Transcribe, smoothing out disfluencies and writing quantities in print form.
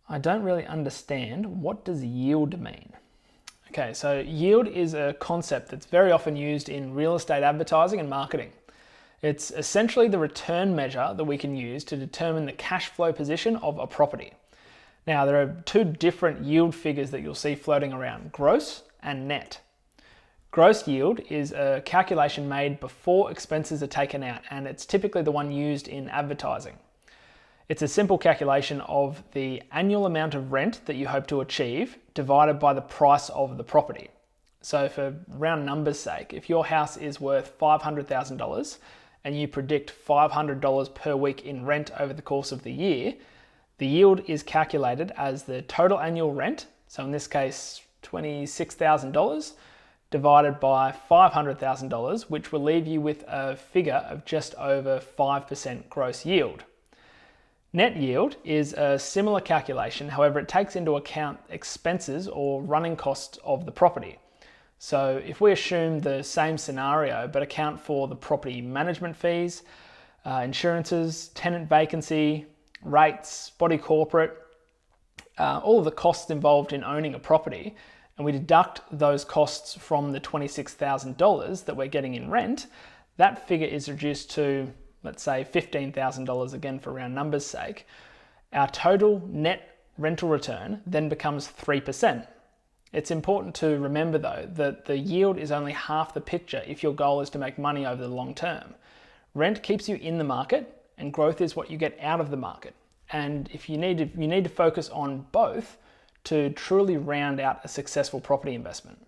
I don't really understand. What does yield mean? Okay, so yield is a concept that's very often used in real estate advertising and marketing. It's essentially the return measure that we can use to determine the cash flow position of a property. Now, there are two different yield figures that you'll see floating around: gross and net. Gross yield is a calculation made before expenses are taken out, and it's typically the one used in advertising. It's a simple calculation of the annual amount of rent that you hope to achieve divided by the price of the property. So for round numbers sake, if your house is worth $500,000 and you predict $500 per week in rent over the course of the year, the yield is calculated as the total annual rent, so in this case $26,000, divided by $500,000, which will leave you with a figure of just over 5% gross yield. Net yield is a similar calculation, however it takes into account expenses or running costs of the property. So if we assume the same scenario but account for the property management fees, insurances, tenant vacancy, rates, body corporate, all of the costs involved in owning a property, and we deduct those costs from the $26,000 that we're getting in rent, that figure is reduced to, let's say, $15,000 again for round numbers sake. Our total net rental return then becomes 3%. It's important to remember though that the yield is only half the picture if your goal is to make money over the long term. Rent keeps you in the market and growth is what you get out of the market. And if you need to focus on both to truly round out a successful property investment.